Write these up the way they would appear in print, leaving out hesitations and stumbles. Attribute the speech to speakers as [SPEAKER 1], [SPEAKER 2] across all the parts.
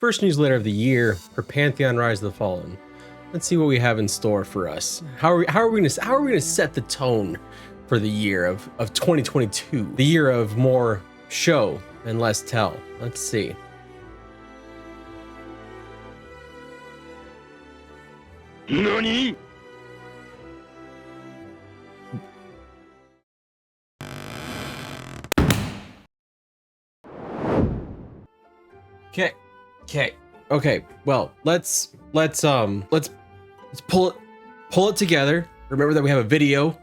[SPEAKER 1] First newsletter of the year for Pantheon Rise of the Fallen. Let's see what we have in store for us. How are we gonna set the tone for the year of 2022? The year of more show and less tell. Let's see.
[SPEAKER 2] NANI?!
[SPEAKER 1] Okay. Well, let's pull it together. Remember that we have a video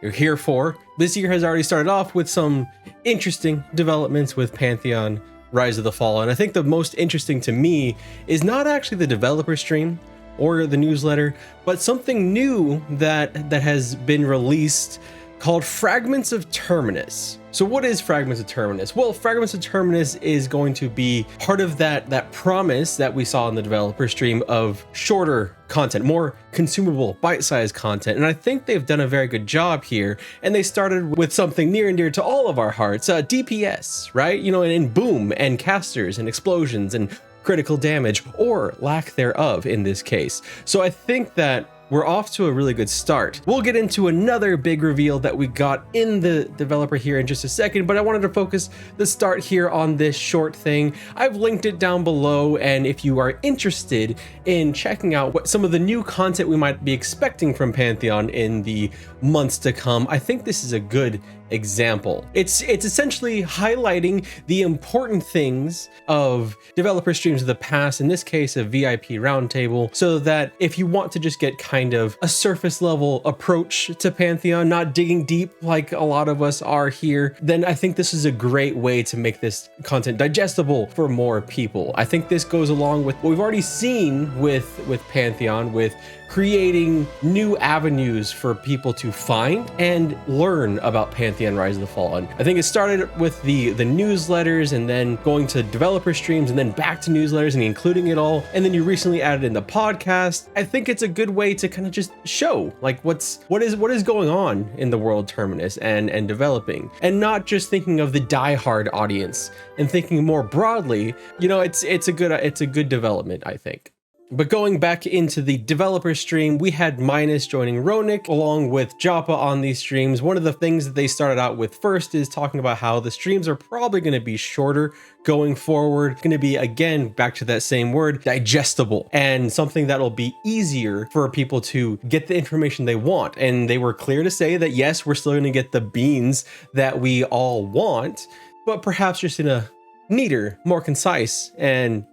[SPEAKER 1] you're here for. This year has already started off with some interesting developments with Pantheon Rise of the Fallen. I think the most interesting to me is not actually the developer stream or the newsletter, but something new that has been released called Fragments of Terminus. So what is Fragments of Terminus? Well, Fragments of Terminus is going to be part of that promise that we saw in the developer stream of shorter content, more consumable, bite-sized content. And I think they've done a very good job here. And they started with something near and dear to all of our hearts, DPS, right? You know, and boom, and casters, and explosions, and critical damage, or lack thereof in this case. So I think that we're off to a really good start. We'll get into another big reveal that we got in the developer here in just a second, but I wanted to focus the start here on this short thing. I've linked it down below, and if you are interested in checking out what some of the new content we might be expecting from Pantheon in the months to come, I think this is a good example. It's essentially highlighting the important things of developer streams of the past, in this case a VIP roundtable, so that if you want to just get kind of a surface level approach to Pantheon, not digging deep like a lot of us are here, then I think this is a great way to make this content digestible for more people. I think this goes along with what we've already seen with Pantheon, with creating new avenues for people to find and learn about Pantheon Rise of the Fallen. I think it started with the newsletters, and then going to developer streams, and then back to newsletters and including it all. And then you recently added in the podcast. I think it's a good way to kind of just show like what is going on in the world Terminus and developing, and not just thinking of the diehard audience and thinking more broadly. You know, it's a good development, I think. But going back into the developer stream, we had Minus joining Ronik along with Joppa on these streams. One of the things that they started out with first is talking about how the streams are probably going to be shorter going forward. Going to be, again, back to that same word, digestible, and something that will be easier for people to get the information they want. And they were clear to say that yes, we're still going to get the beans that we all want, but perhaps just in a neater, more concise, and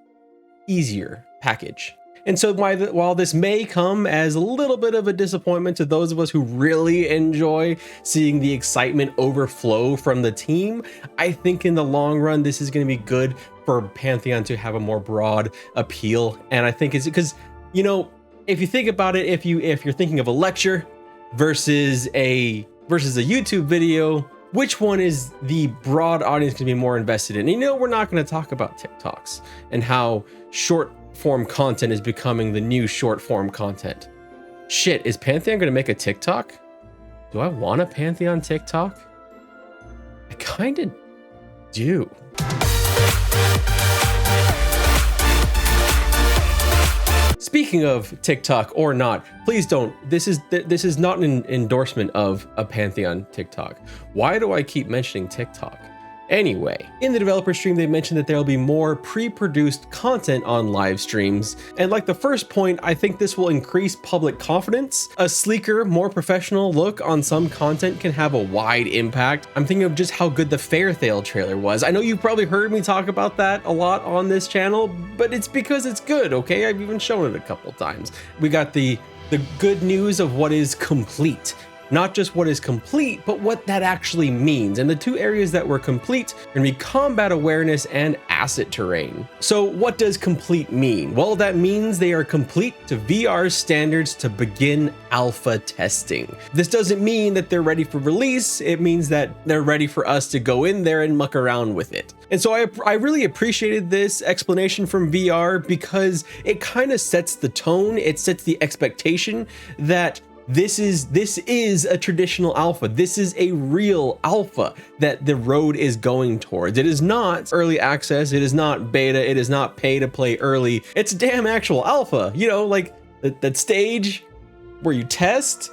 [SPEAKER 1] easier package. And so while this may come as a little bit of a disappointment to those of us who really enjoy seeing the excitement overflow from the team, I think in the long run, this is going to be good for Pantheon to have a more broad appeal. And I think it's because, you know, if you think about it, if you're thinking of a lecture versus a YouTube video, which one is the broad audience going to be more invested in? And, you know, we're not going to talk about TikToks and how short form content is becoming the new short form content. Shit, is Pantheon gonna make a TikTok? Do I want a Pantheon TikTok? I kinda do. Speaking of TikTok or not, please don't. This is not an endorsement of a Pantheon TikTok. Why do I keep mentioning TikTok? Anyway, in the developer stream, they mentioned that there will be more pre-produced content on live streams. And like the first point, I think this will increase public confidence. A sleeker, more professional look on some content can have a wide impact. I'm thinking of just how good the Fairthale trailer was. I know you've probably heard me talk about that a lot on this channel, but it's because it's good, okay? I've even shown it a couple times. We got the good news of what is complete. Not just what is complete, but what that actually means. And the two areas that were complete are going to be combat awareness and asset terrain. So what does complete mean? Well, that means they are complete to VR standards to begin alpha testing. This doesn't mean that they're ready for release. It means that they're ready for us to go in there and muck around with it. And so I really appreciated this explanation from VR because it kind of sets the tone. It sets the expectation that This is a traditional alpha. This is a real alpha that the road is going towards. It is not early access. It is not beta. It is not pay to play early. It's a damn actual alpha. You know, like that stage where you test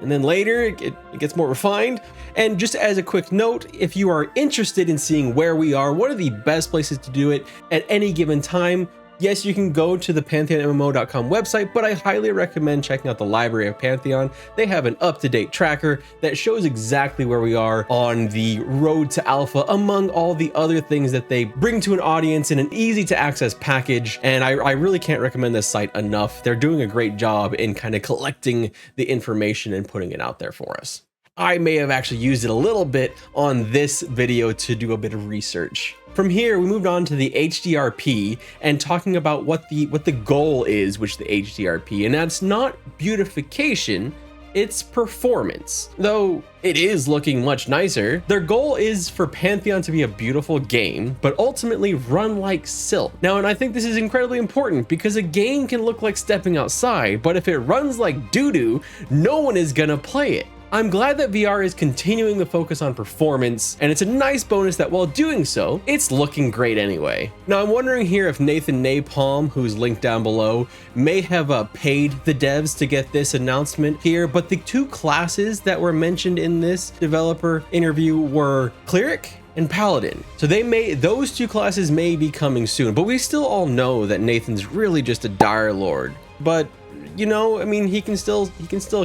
[SPEAKER 1] and then later it gets more refined. And just as a quick note, if you are interested in seeing where we are, what are the best places to do it at any given time, yes, you can go to the PantheonMMO.com website, but I highly recommend checking out the Library of Pantheon. They have an up-to-date tracker that shows exactly where we are on the road to alpha, among all the other things that they bring to an audience in an easy-to-access package. And I really can't recommend this site enough. They're doing a great job in kind of collecting the information and putting it out there for us. I may have actually used it a little bit on this video to do a bit of research. From here, we moved on to the HDRP and talking about what the goal is with the HDRP, and that's not beautification, it's performance. Though it is looking much nicer, their goal is for Pantheon to be a beautiful game, but ultimately run like silk. Now, and I think this is incredibly important because a game can look like stepping outside, but if it runs like doo-doo, no one is gonna play it. I'm glad that VR is continuing the focus on performance, and it's a nice bonus that while doing so, it's looking great anyway. Now I'm wondering here if Nathan Napalm, who's linked down below, may have paid the devs to get this announcement here, but the two classes that were mentioned in this developer interview were Cleric and Paladin. So those two classes may be coming soon, but we still all know that Nathan's really just a dire lord. But you know, I mean, he can still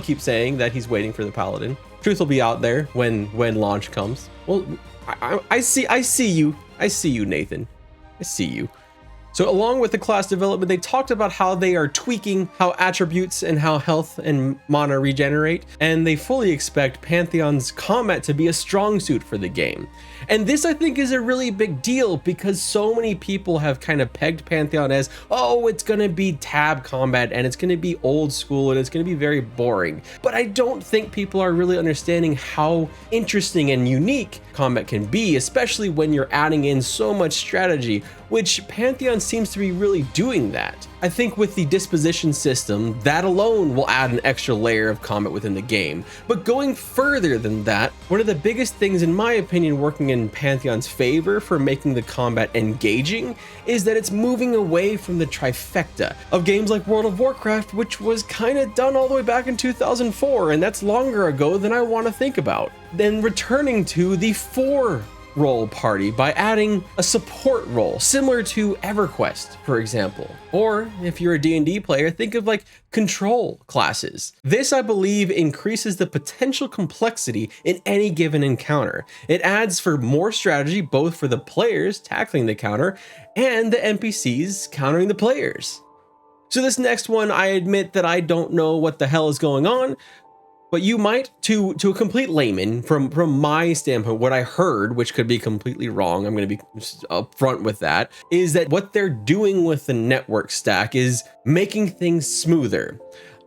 [SPEAKER 1] keep saying that he's waiting for the Paladin. Truth will be out there when launch comes. Well, I see you, Nathan. I see you. So along with the class development, they talked about how they are tweaking how attributes and how health and mana regenerate, and they fully expect Pantheon's combat to be a strong suit for the game. And this, I think, is a really big deal because so many people have kind of pegged Pantheon as, oh, it's gonna be tab combat and it's gonna be old school and it's gonna be very boring. But I don't think people are really understanding how interesting and unique combat can be, especially when you're adding in so much strategy, which Pantheon seems to be really doing that. I think with the disposition system, that alone will add an extra layer of combat within the game. But going further than that, one of the biggest things, in my opinion, working in Pantheon's favor for making the combat engaging is that it's moving away from the trifecta of games like World of Warcraft, which was kind of done all the way back in 2004, and that's longer ago than I want to think about. Then returning to the 4-role party by adding a support role similar to EverQuest, for example. Or if you're a D&D player, think of like control classes. This, I believe, increases the potential complexity in any given encounter. It adds for more strategy, both for the players tackling the counter and the NPCs countering the players. So this next one, I admit that I don't know what the hell is going on, but you might, to a complete layman, from my standpoint, what I heard, which could be completely wrong, I'm going to be upfront with that, is that what they're doing with the network stack is making things smoother.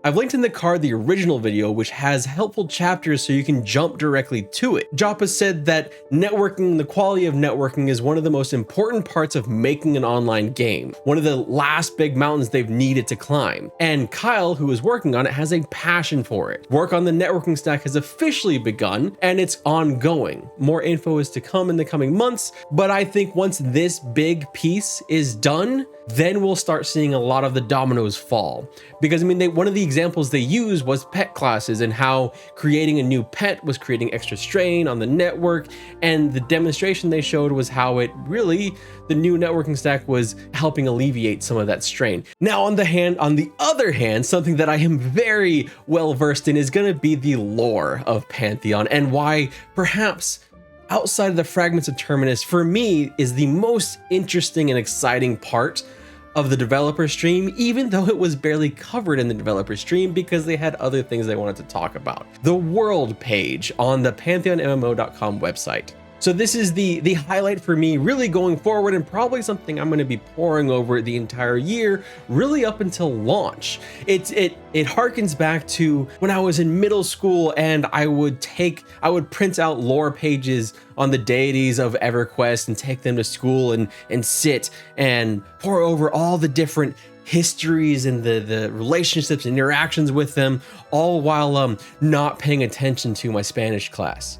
[SPEAKER 1] I've linked in the card the original video, which has helpful chapters so you can jump directly to it. Joppa said that networking, the quality of networking, is one of the most important parts of making an online game. One of the last big mountains they've needed to climb. And Kyle, who is working on it, has a passion for it. Work on the networking stack has officially begun, and it's ongoing. More info is to come in the coming months, but I think once this big piece is done, then we'll start seeing a lot of the dominoes fall. Because I mean, one of the examples they used was pet classes and how creating a new pet was creating extra strain on the network. And the demonstration they showed was how it really, the new networking stack was helping alleviate some of that strain. Now on the other hand, something that I am very well versed in is gonna be the lore of Pantheon and why perhaps outside of the Fragments of Terminus, for me, is the most interesting and exciting part of the developer stream, even though it was barely covered in the developer stream because they had other things they wanted to talk about. The world page on the PantheonMMO.com website. So this is the highlight for me really going forward, and probably something I'm going to be poring over the entire year, really up until launch. It harkens back to when I was in middle school and I would print out lore pages on the deities of EverQuest and take them to school and sit and pour over all the different histories and the relationships and interactions with them, all while not paying attention to my Spanish class.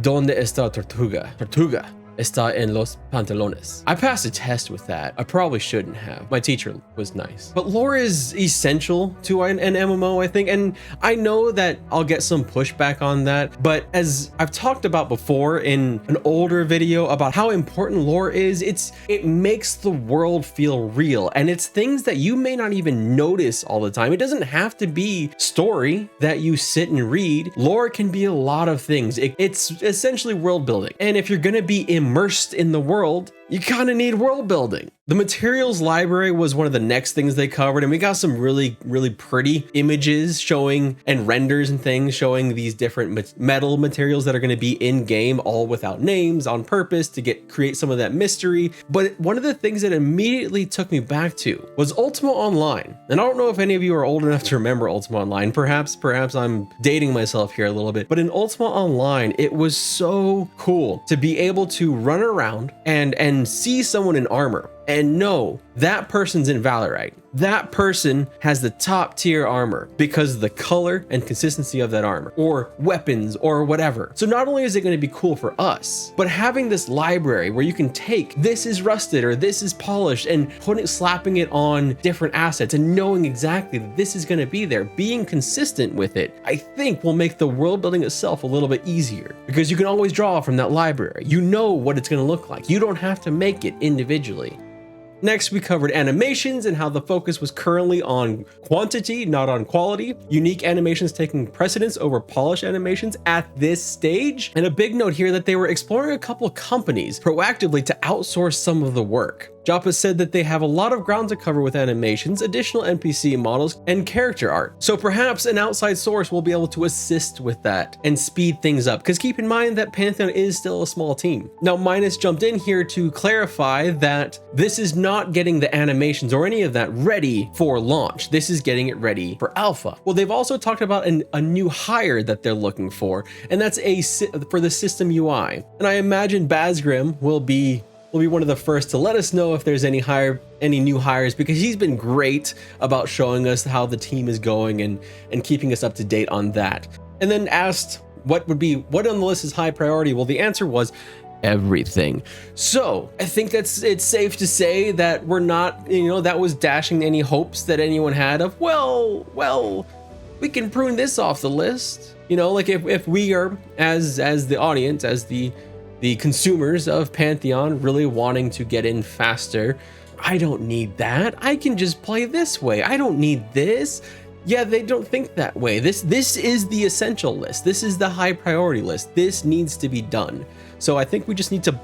[SPEAKER 1] ¿Dónde está Tortuga? Tortuga está en los pantalones. I passed a test with that. I probably shouldn't have. My teacher was nice. But lore is essential to an MMO, I think, and I know that I'll get some pushback on that, but as I've talked about before in an older video about how important lore is, it makes the world feel real, and it's things that you may not even notice all the time. It doesn't have to be story that you sit and read. Lore can be a lot of things. It's essentially world building, and if you're gonna be immersed in the world, you kind of need world building. The materials library was one of the next things they covered, and we got some really pretty images showing and renders and things showing these different metal materials that are going to be in game, all without names, on purpose to create some of that mystery. But one of the things that immediately took me back to was Ultima Online. And I don't know if any of you are old enough to remember Ultima Online. Perhaps I'm dating myself here a little bit, but in Ultima Online, it was so cool to be able to run around and see someone in armor and know that person's in Valorite. That person has the top tier armor because of the color and consistency of that armor, or weapons, or whatever. So not only is it going to be cool for us, but having this library where you can take this is rusted or this is polished and slapping it on different assets and knowing exactly that this is going to be there, being consistent with it, I think will make the world building itself a little bit easier because you can always draw from that library. You know what it's going to look like. You don't have to make it individually. Next, we covered animations and how the focus was currently on quantity, not on quality. Unique animations taking precedence over polished animations at this stage. And a big note here that they were exploring a couple of companies proactively to outsource some of the work. Joppa said that they have a lot of ground to cover with animations, additional NPC models, and character art. So perhaps an outside source will be able to assist with that and speed things up, because keep in mind that Pantheon is still a small team. Now, Minus jumped in here to clarify that this is not getting the animations or any of that ready for launch. This is getting it ready for alpha. Well, they've also talked about a new hire that they're looking for, and that's for the system UI. And I imagine Bazgrim will be one of the first to let us know if there's any new hires, because he's been great about showing us how the team is going and keeping us up to date on that. And then asked what on the list is high priority. Well, the answer was everything. So I think it's safe to say that we're not, that was dashing any hopes that anyone had of, well, we can prune this off the list. Like if we are as the audience, as the consumers of Pantheon really wanting to get in faster, I don't need that. I can just play this way. I don't need this. Yeah, they don't think that way. This is the essential list. This is the high priority list. This needs to be done. So I think we just need to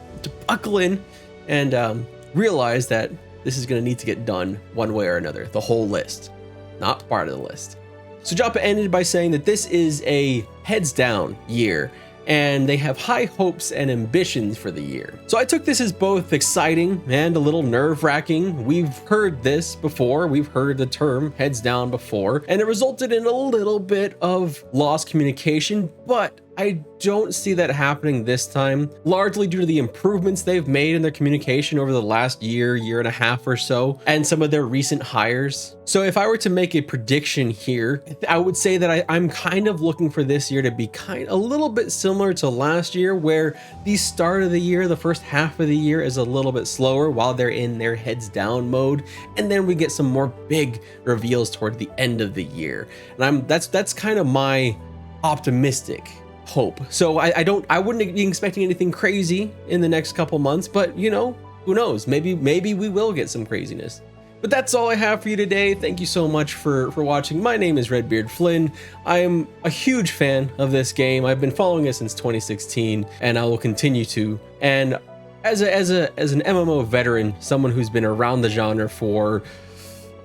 [SPEAKER 1] buckle in and realize that this is going to need to get done one way or another. The whole list, not part of the list. So Joppa ended by saying that this is a heads down year, and they have high hopes and ambitions for the year. So I took this as both exciting and a little nerve-wracking. We've heard this before. We've heard the term heads down before, and it resulted in a little bit of lost communication, but I don't see that happening this time, largely due to the improvements they've made in their communication over the last year and a half or so, and some of their recent hires. So if I were to make a prediction here, I would say that I'm kind of looking for this year to be a little bit similar to last year, where the start of the year, the first half of the year, is a little bit slower while they're in their heads down mode, and then we get some more big reveals toward the end of the year. And that's kind of my optimistic hope. So I wouldn't be expecting anything crazy in the next couple months, but who knows? Maybe we will get some craziness. But that's all I have for you today. Thank you so much for watching. My name is Redbeard Flynn. I am a huge fan of this game. I've been following it since 2016, and I will continue to. And as an MMO veteran, someone who's been around the genre for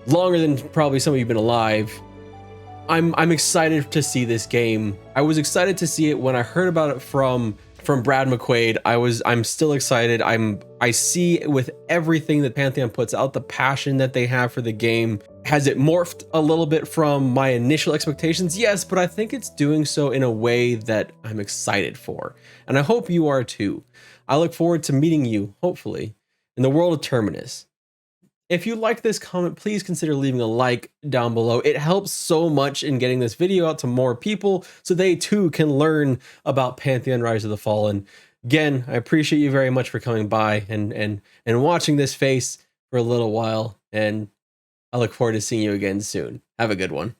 [SPEAKER 1] longer than probably some of you have been alive, I'm excited to see this game. I was excited to see it when I heard about it from Brad McQuaid. I'm still excited. I see with everything that Pantheon puts out, the passion that they have for the game. Has it morphed a little bit from my initial expectations? Yes, but I think it's doing so in a way that I'm excited for. And I hope you are too. I look forward to meeting you, hopefully, in the world of Terminus. If you like this comment, please consider leaving a like down below. It helps so much in getting this video out to more people so they too can learn about Pantheon Rise of the Fallen. Again, I appreciate you very much for coming by and watching this face for a little while, and I look forward to seeing you again soon. Have a good one.